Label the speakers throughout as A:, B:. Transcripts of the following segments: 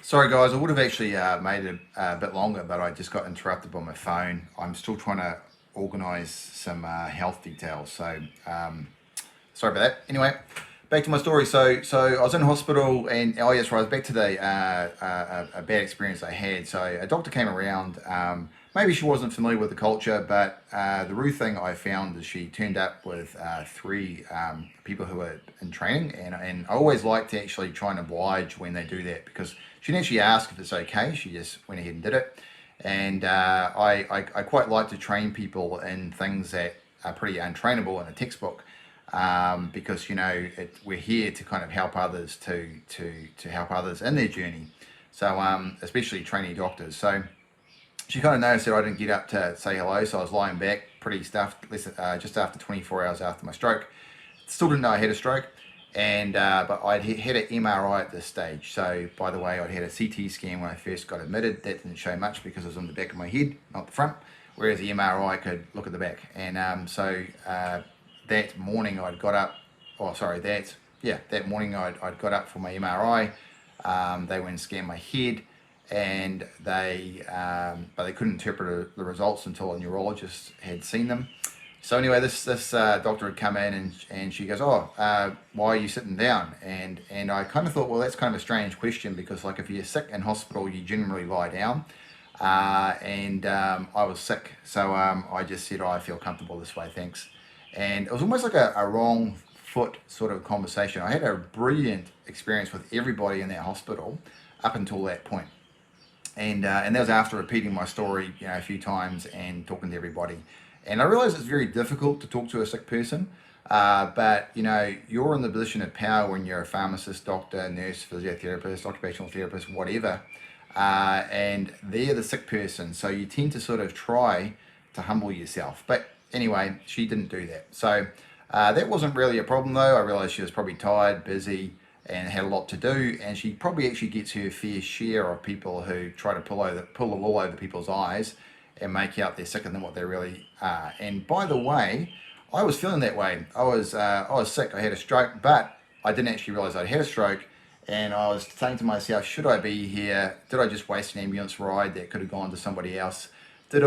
A: Sorry guys, I would have actually made it a bit longer, but I just got interrupted by my phone. I'm still trying to organise some health details, so sorry about that. Anyway, back to my story. So I was in hospital, and oh yes, right, I was back to the a bad experience I had. So a doctor came around. Maybe she wasn't familiar with the culture, but the rude thing I found is she turned up with three people who were in training, and I always like to actually try and oblige when they do that because she didn't actually ask if it's okay. She just went ahead and did it, and I quite like to train people in things that are pretty untrainable in a textbook. Because we're here to kind of help others to help others in their journey. So especially trainee doctors. So she kind of noticed that I didn't get up to say hello, so I was lying back, pretty stuffed, just after 24 hours after my stroke. Still didn't know I had a stroke, and but I'd had an MRI at this stage. So by the way, I'd had a CT scan when I first got admitted. That didn't show much because it was on the back of my head, not the front, whereas the MRI could look at the back. And that morning I'd got up, that morning I'd got up for my MRI. They went and scanned my head, and but they couldn't interpret the results until a neurologist had seen them. So anyway, this doctor had come in, and she goes, why are you sitting down? And I kind of thought, well, that's kind of a strange question, because like if you're sick in hospital, you generally lie down. I was sick, so I just said, I feel comfortable this way, thanks. And it was almost like a wrong foot sort of conversation. I had a brilliant experience with everybody in that hospital up until that point. And that was after repeating my story, a few times and talking to everybody. And I realized it's very difficult to talk to a sick person, but you're in the position of power when you're a pharmacist, doctor, nurse, physiotherapist, occupational therapist, whatever, and they're the sick person. So you tend to sort of try to humble yourself. But anyway, she didn't do that. So that wasn't really a problem though. I realized she was probably tired, busy, and had a lot to do, and she probably actually gets her fair share of people who try to pull the wool over people's eyes and make out they're sicker than what they really are. And by the way, I was feeling that way. I was sick. I had a stroke, but I didn't actually realize I'd had a stroke. And I was saying to myself, should I be here? Did I just waste an ambulance ride that could have gone to somebody else? Should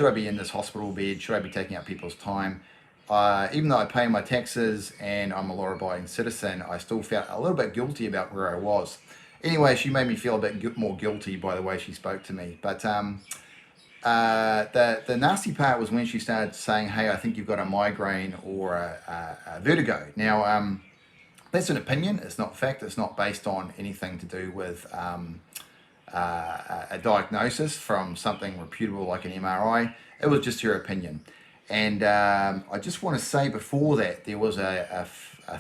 A: I be in this hospital bed? Should I be taking up people's time? Even though I pay my taxes and I'm a law-abiding citizen, I still felt a little bit guilty about where I was. Anyway, she made me feel a bit more guilty by the way she spoke to me. But the nasty part was when she started saying, hey, I think you've got a migraine or a vertigo. Now, that's an opinion. It's not fact. It's not based on anything to do with a diagnosis from something reputable like an MRI. It was just her opinion. And I just want to say before that, there was a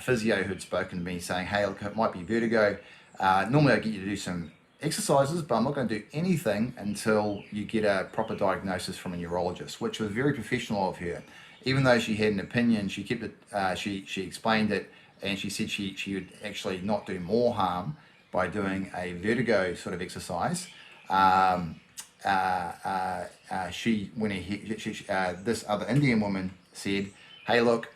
A: physio who'd spoken to me saying, hey, look, it might be vertigo. Normally I get you to do some exercises, but I'm not going to do anything until you get a proper diagnosis from a neurologist, which was very professional of her. Even though she had an opinion, she kept it. She explained it, and she said she would actually not do more harm by doing a vertigo sort of exercise. She went ahead. This other Indian woman said, "Hey, look,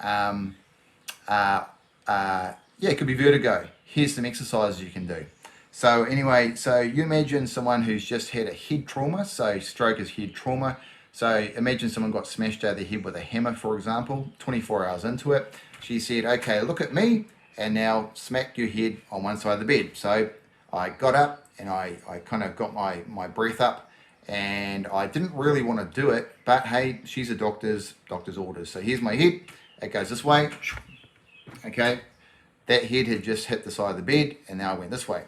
A: it could be vertigo. Here's some exercises you can do." So anyway, so you imagine someone who's just had a head trauma. So stroke is head trauma. So imagine someone got smashed over the head with a hammer, for example. 24 hours into it, she said, "Okay, look at me, and now smack your head on one side of the bed." So I got up and I kind of got my breath up, and I didn't really want to do it, but hey, she's a doctor's orders. So here's my head. It goes this way. Okay, that head had just hit the side of the bed, and now I went this way.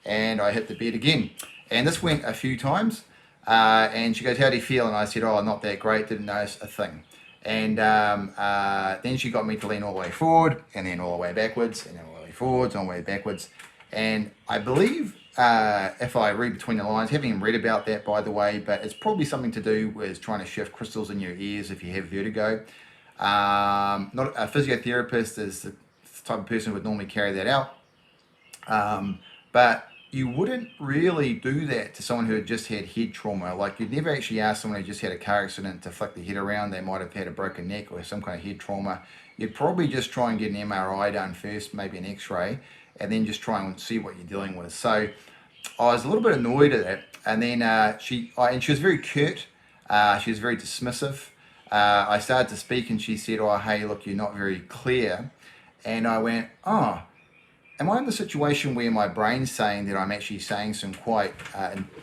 A: And I hit the bed again. And this went a few times. And she goes, "How do you feel?" And I said, "Oh, not that great, didn't notice a thing." And then she got me to lean all the way forward, and then all the way backwards, and then all the way forwards, all the way backwards. And I believe, if I read between the lines, haven't even read about that, by the way, but it's probably something to do with trying to shift crystals in your ears if you have vertigo. Not a physiotherapist is the type of person who would normally carry that out. But you wouldn't really do that to someone who had just had head trauma. Like, you'd never actually ask someone who just had a car accident to flick their head around. They might have had a broken neck or some kind of head trauma. You'd probably just try and get an MRI done first, maybe an x-ray, and then just try and see what you're dealing with. So I was a little bit annoyed at it, and then she was very curt. She was very dismissive. I started to speak, and she said, "Oh, hey, look, you're not very clear." And I went, "Oh, am I in the situation where my brain's saying that I'm actually saying some quite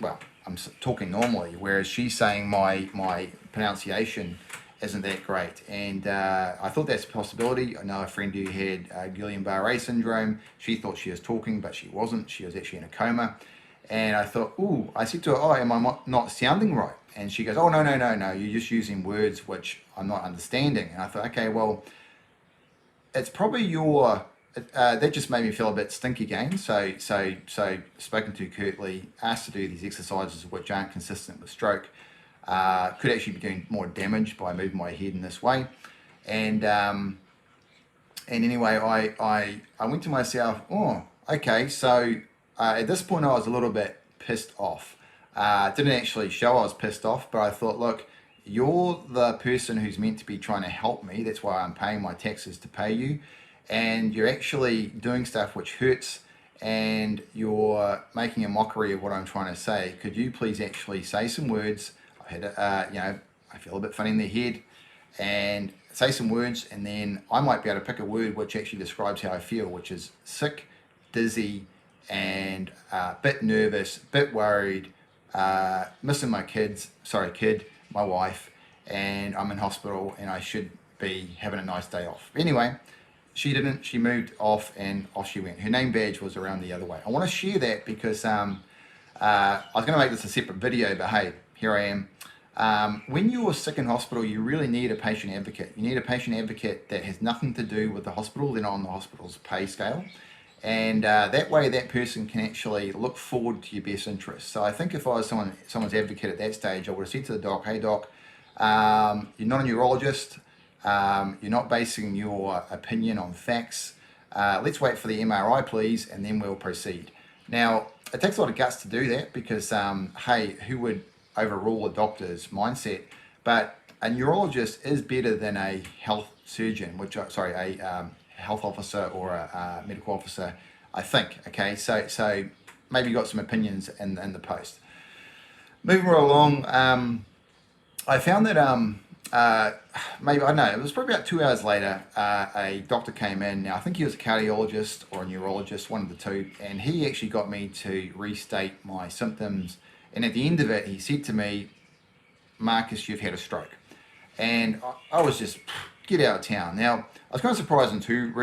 A: well, I'm talking normally, whereas she's saying my pronunciation isn't that great?" And I thought that's a possibility. I know a friend who had Guillain-Barré syndrome. She thought she was talking, but she wasn't. She was actually in a coma. And I thought, I said to her, "Oh, am I not sounding right?" And she goes, "Oh, no, you're just using words which I'm not understanding." And I thought, okay, well, it's probably your, that just made me feel a bit stinky again. So spoken to curtly, asked to do these exercises which aren't consistent with stroke, could actually be doing more damage by moving my head in this way. And anyway, I went to myself, oh, okay, so at this point I was a little bit pissed off. Didn't actually show I was pissed off, but I thought, look, you're the person who's meant to be trying to help me. That's why I'm paying my taxes to pay you. And you're actually doing stuff which hurts, and you're making a mockery of what I'm trying to say. Could you please actually say some words? I had, I feel a bit funny in the head, and say some words, and then I might be able to pick a word which actually describes how I feel, which is sick, dizzy, and a bit nervous, bit worried, missing my kid, my wife, and I'm in hospital, and I should be having a nice day off. Anyway, she didn't. She moved off, and off she went. Her name badge was around the other way. I want to share that because I was going to make this a separate video, but hey, here I am. When you're sick in hospital, you really need a patient advocate. You need a patient advocate that has nothing to do with the hospital. They're not on the hospital's pay scale. And that way that person can actually look forward to your best interests. So I think if I was someone's advocate at that stage, I would have said to the doc, "Hey doc, you're not a neurologist. You're not basing your opinion on facts. Let's wait for the MRI, please, and then we'll proceed." Now, it takes a lot of guts to do that because, hey, who would overrule a doctor's mindset? But a neurologist is better than a health surgeon, health officer or a medical officer, I think. Okay, so maybe you got some opinions in the post. Moving right along, I found that maybe, I don't know, it was probably about 2 hours later, a doctor came in. Now I think he was a cardiologist or a neurologist, one of the two, and he actually got me to restate my symptoms. And at the end of it, he said to me, "Marcus, you've had a stroke." And I was just, get out of town. Now, I was kind of surprised in two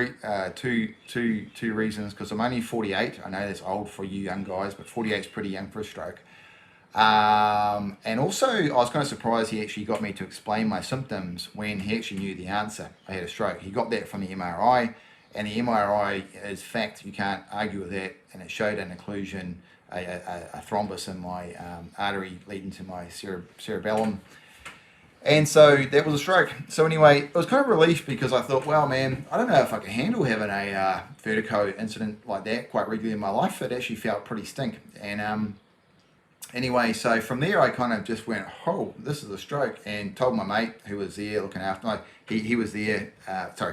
A: reasons, because I'm only 48. I know that's old for you young guys, but 48 is pretty young for a stroke. And also, I was kind of surprised he actually got me to explain my symptoms when he actually knew the answer. I had a stroke. He got that from the MRI, and the MRI is fact. You can't argue with that. And it showed an occlusion, a thrombus in my artery leading to my cerebellum. And so that was a stroke. So anyway, it was kind of a relief because I thought, well, man, I don't know if I can handle having a vertigo incident like that quite regularly in my life. It actually felt pretty stink. And anyway, so from there, I kind of just went, oh, this is a stroke, and told my mate who was there looking after me. He was there.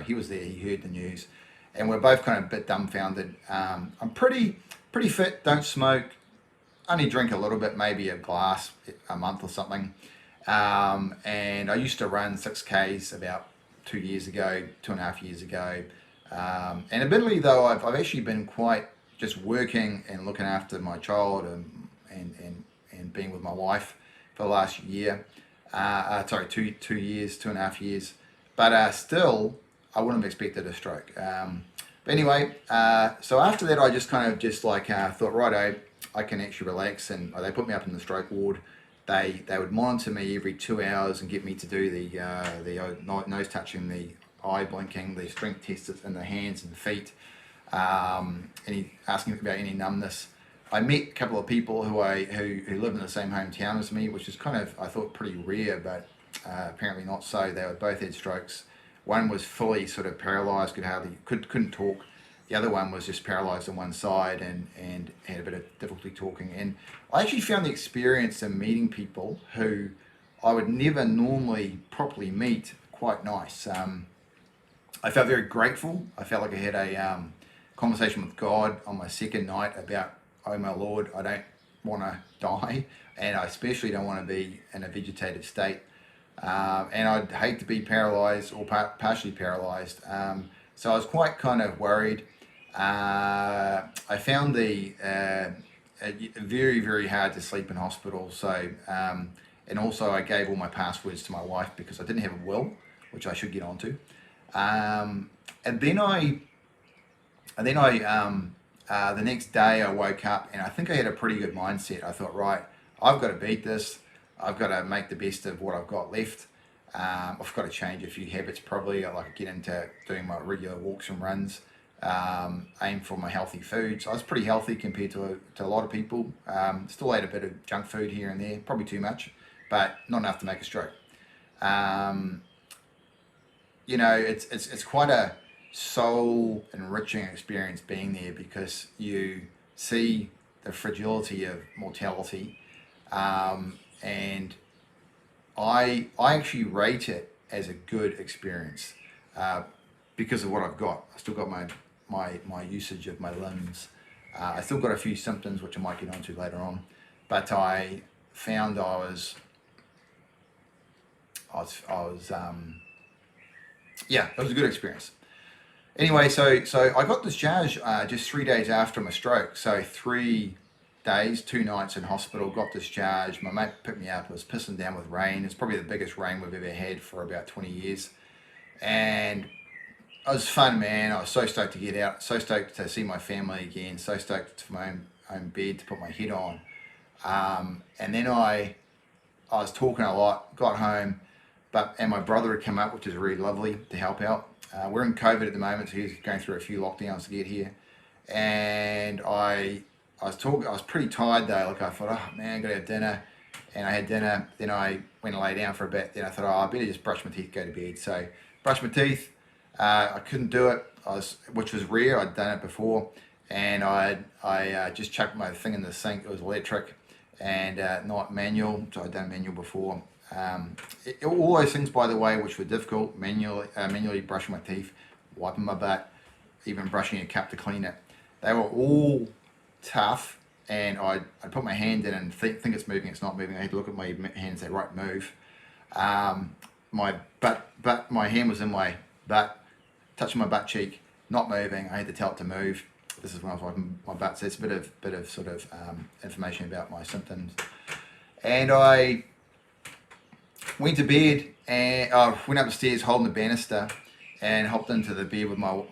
A: He was there. He heard the news, and we're both kind of a bit dumbfounded. I'm pretty fit. Don't smoke. Only drink a little bit, maybe a glass a month or something. And I used to run 6Ks about 2.5 years ago. And admittedly, though, I've actually been quite just working and looking after my child and being with my wife for the last year. 2 years, 2.5 years. But still, I wouldn't have expected a stroke. But anyway, so after that, I just kind of thought, righto, I can actually relax, and they put me up in the stroke ward. They would monitor me every 2 hours and get me to do the nose touching, the eye blinking, the strength tests in the hands and feet, asking about any numbness. I met a couple of people who live in the same hometown as me, which is kind of, I thought, pretty rare, but apparently not so. They both had strokes. One was fully sort of paralysed, couldn't talk. The other one was just paralysed on one side and had a bit of difficulty talking. And I actually found the experience of meeting people who I would never normally properly meet quite nice. I felt very grateful. I felt like I had conversation with God on my second night about, oh my Lord, I don't want to die, and I especially don't want to be in a vegetative state, and I'd hate to be paralyzed or partially paralyzed. So I was quite kind of worried. I found the very, very hard to sleep in hospital. So, and also I gave all my passwords to my wife because I didn't have a will, which I should get onto. And then the next day I woke up and I think I had a pretty good mindset. I thought, right, I've got to beat this. I've got to make the best of what I've got left. I've got to change a few habits probably. I like to get into doing my regular walks and runs. Aim for my healthy foods. I was pretty healthy compared to a lot of people. Still ate a bit of junk food here and there, probably too much, but not enough to make a stroke. You know, it's quite a soul enriching experience being there because you see the fragility of mortality, and I actually rate it as a good experience because of what I've got. I still got my usage of my limbs. I still got a few symptoms which I might get onto later on, but I found I was yeah, it was a good experience. Anyway, so I got discharged just 3 days after my stroke. So 3 days, 2 nights in hospital, got discharged. My mate picked me up. It was pissing down with rain. It's probably the biggest rain we've ever had for about 20 years. And it was fun, man. I was so stoked to get out, so stoked to see my family again, so stoked for my own bed to put my head on. And then I was talking a lot, got home, and my brother had come up, which is really lovely to help out. We're in COVID at the moment, so he's going through a few lockdowns to get here. And I was pretty tired though. Like I thought, oh man, I gotta have dinner. And I had dinner, then I went and lay down for a bit. Then I thought, oh, I better just brush my teeth, go to bed. So brushed my teeth. I couldn't do it, which was rare. I'd done it before. And I just chucked my thing in the sink. It was electric and not manual. So I'd done manual before. All those things, by the way, which were difficult, manually brushing my teeth, wiping my butt, even brushing a cup to clean it, they were all tough. And I'd put my hand in and think it's moving, it's not moving. I had to look at my hand and say, right, move. My hand was in my butt, touching my butt cheek, not moving. I had to tell it to move. This is when I was wiping my butt. So it's a bit of sort of information about my symptoms. And I went to bed and went upstairs holding the banister and hopped into the bed with my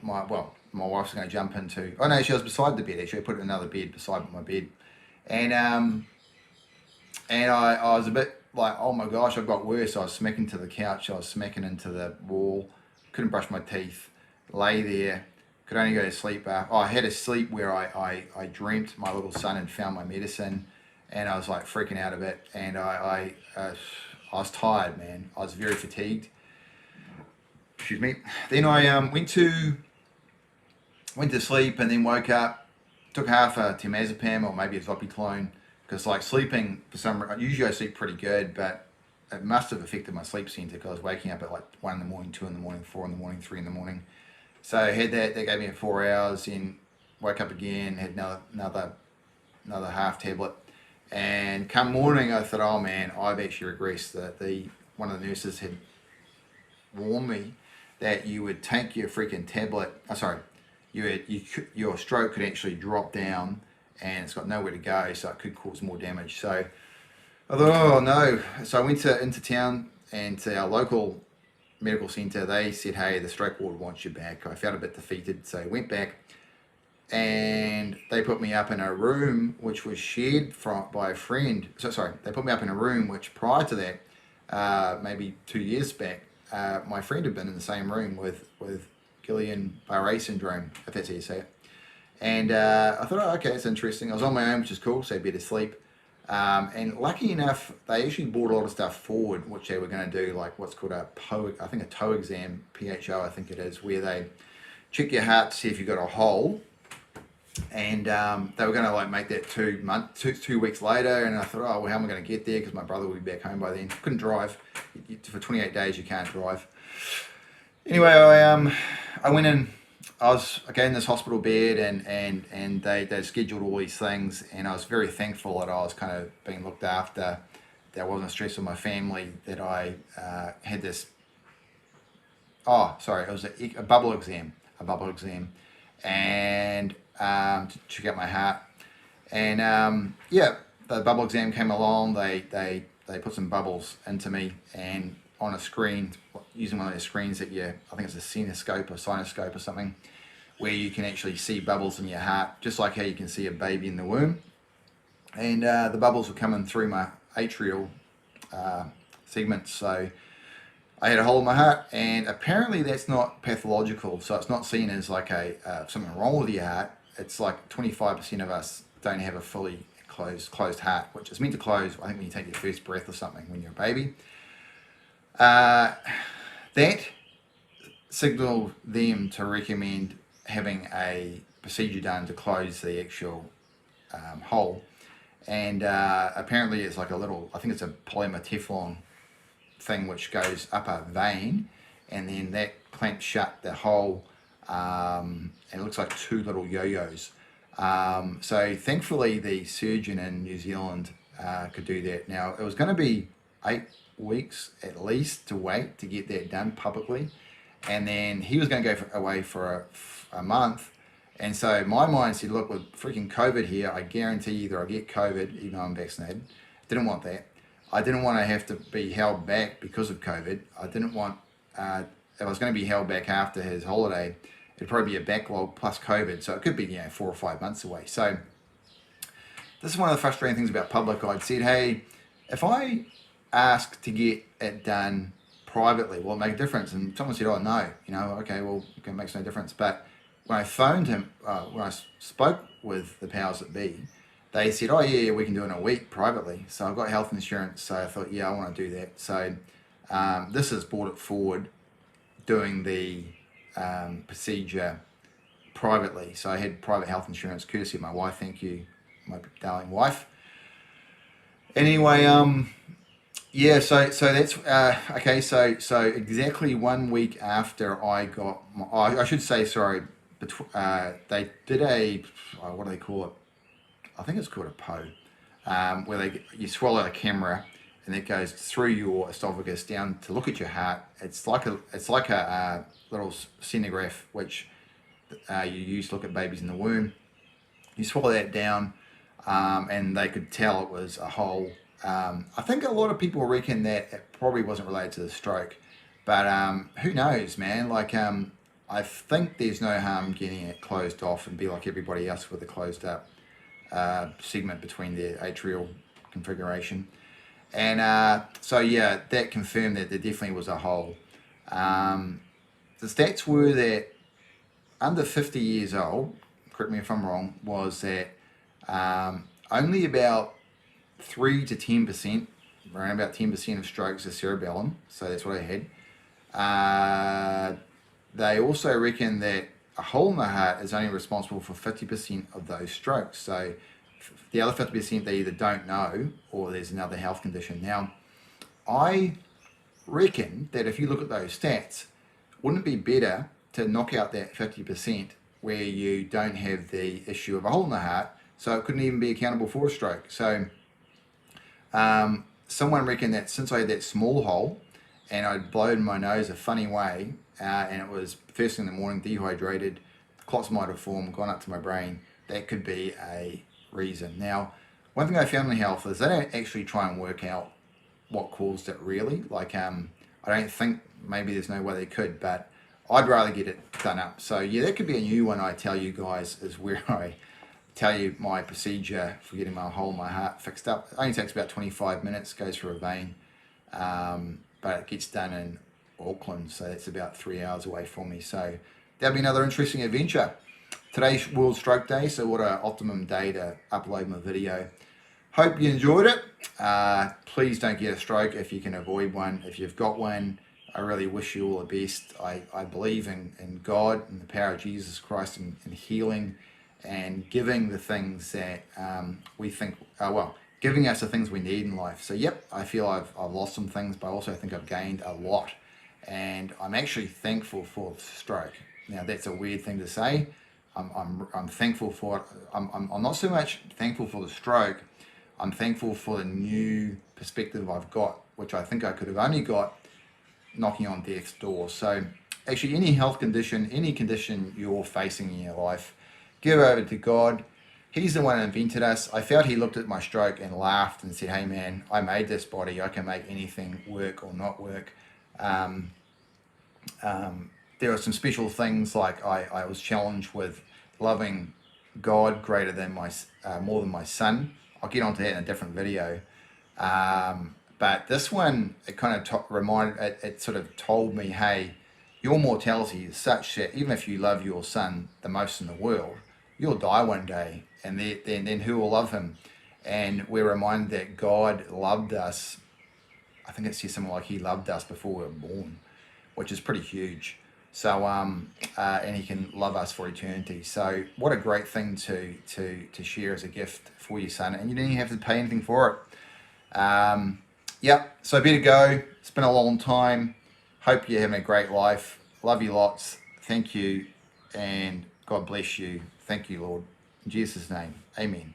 A: wife's going to jump into. Oh no, she was beside the bed actually. I put another bed beside my bed, and I was a bit like, oh my gosh, I've got worse. I was smacking to the couch. I was smacking into the wall. Couldn't brush my teeth. Lay there. Could only go to sleep. I had a sleep where I dreamt my little son had found my medicine, and I was like freaking out of it. And I was tired, man. I was very fatigued. Excuse me. Then I went to sleep and then woke up. Took half a temazepam or maybe a zopiclone because like sleeping for some. Usually I sleep pretty good, but it must have affected my sleep center because I was waking up at like 1 in the morning, 2 in the morning, 4 in the morning, 3 in the morning. So I had that. That gave me 4 hours. Then woke up again. Had another half tablet. And come morning, I thought, oh man, I've actually regressed. One of the nurses had warned me that you would take your freaking tablet. Your stroke could actually drop down, and it's got nowhere to go, so it could cause more damage. So I thought, oh no. So I went into town and to our local medical centre. They said, hey, the stroke ward wants you back. I felt a bit defeated, so I went back. And they put me up in a room which was shared by a friend. They put me up in a room which prior to that, maybe 2 years back, my friend had been in the same room with Guillain-Barré syndrome, if that's how you say it. And I thought, oh, okay, it's interesting. I was on my own, which is cool, so better sleep. And lucky enough, they actually brought a lot of stuff forward, which they were going to do, like what's called a toe exam, PHO, I think it is, where they check your heart to see if you've got a hole. And they were going to like make that 2 weeks later, and I thought, oh well, how am I going to get there? Because my brother will be back home by then. Couldn't drive for 28 days. You can't drive. Anyway, I went in. I was again in this hospital bed, and they scheduled all these things, and I was very thankful that I was kind of being looked after, that I wasn't stressed with my family, that I had this. Oh, sorry, it was a bubble exam, and to check out my heart, and yeah, the bubble exam came along. They put some bubbles into me, and on a screen, using one of those screens that I think it's a cinescope or sinoscope or something, where you can actually see bubbles in your heart, just like how you can see a baby in the womb. And the bubbles were coming through my atrial segments, so I had a hole in my heart, and apparently that's not pathological, so it's not seen as like something wrong with your heart. It's like 25% of us don't have a fully closed heart, which is meant to close, I think, when you take your first breath or something when you're a baby. That signaled them to recommend having a procedure done to close the actual hole, and apparently it's like a little, I think it's a polymer Teflon thing which goes up a vein, and then that clamps shut the hole, and it looks like two little yo-yos. So thankfully the surgeon in New Zealand could do that. Now, it was going to be 8 weeks at least to wait to get that done publicly, and then he was going to go away for a month. And so my mind said, look, with freaking COVID here, I guarantee either I get COVID even though I'm vaccinated. Didn't want that. I didn't want to have to be held back because of COVID. I didn't want, if I was going to be held back after his holiday, it'd probably be a backlog plus COVID, so it could be 4 or 5 months away. So this is one of the frustrating things about public. I'd said, hey, if I ask to get it done privately, will it make a difference? And someone said, oh no, okay, well, it makes no difference. But when I phoned him, when I spoke with the powers that be, they said, oh yeah, we can do it in a week privately. So I've got health insurance, so I thought, yeah, I want to do that. So this has brought it forward, doing the procedure privately. So I had private health insurance courtesy of my wife. Thank you, my darling wife. Anyway, yeah, so that's okay. So exactly 1 week after I got I should say, sorry, they did a what do they call it? I think it's called a PO, where you swallow a camera, and it goes through your esophagus down to look at your heart. It's like a little sonograph which you use to look at babies in the womb. You swallow that down, and they could tell it was a hole. I think a lot of people reckon that it probably wasn't related to the stroke, but who knows, man? Like, I think there's no harm getting it closed off and be like everybody else with a closed up segment between the atrial configuration. And so yeah, that confirmed that there definitely was a hole. The stats were that under 50 years old, correct me if I'm wrong, was that only about 3 to 10%, around about 10% of strokes are cerebellum, so that's what I had. They also reckon that a hole in the heart is only responsible for 50% of those strokes. So the other 50% they either don't know or there's another health condition. Now, I reckon that if you look at those stats, wouldn't it be better to knock out that 50% where you don't have the issue of a hole in the heart, so it couldn't even be accountable for a stroke? So someone reckoned that since I had that small hole and I'd blown my nose a funny way, and it was first thing in the morning, dehydrated, clots might have formed, gone up to my brain, that could be a reason. Now, one thing I found in health is they don't actually try and work out what caused it really. Like, I don't think, maybe there's no way they could, but I'd rather get it done up. So yeah, that could be a new one I tell you guys, is where I tell you my procedure for getting my hole in my heart fixed up. It only takes about 25 minutes, goes through a vein, but it gets done in Auckland, so that's about 3 hours away from me. So that'll be another interesting adventure. Today's World Stroke Day, so what an optimum day to upload my video. Hope you enjoyed it. Please don't get a stroke if you can avoid one. If you've got one, I really wish you all the best. I believe in God and the power of Jesus Christ and healing and giving the things that we think, giving us the things we need in life. So yep, I feel I've lost some things, but I also think I've gained a lot. And I'm actually thankful for the stroke. Now that's a weird thing to say. I'm thankful for it. I'm not so much thankful for the stroke. I'm thankful for the new perspective I've got, which I think I could have only got knocking on death's door. So actually, any health condition, any condition you're facing in your life, give over to God. He's the one who invented us. I felt he looked at my stroke and laughed and said, hey man, I made this body. I can make anything work or not work. There are some special things, like I was challenged with loving God greater than more than my son. I'll get onto that in a different video. But this one, it kind of it sort of told me, hey, your mortality is such that even if you love your son the most in the world, you'll die one day, and then who will love him? And we're reminded that God loved us. I think it says something like he loved us before we were born, which is pretty huge. So, and he can love us for eternity. So what a great thing to share as a gift for your son, and you didn't even have to pay anything for it. Yep, so I better go. It's been a long time. Hope you're having a great life. Love you lots. Thank you, and God bless you. Thank you, Lord. In Jesus' name, amen.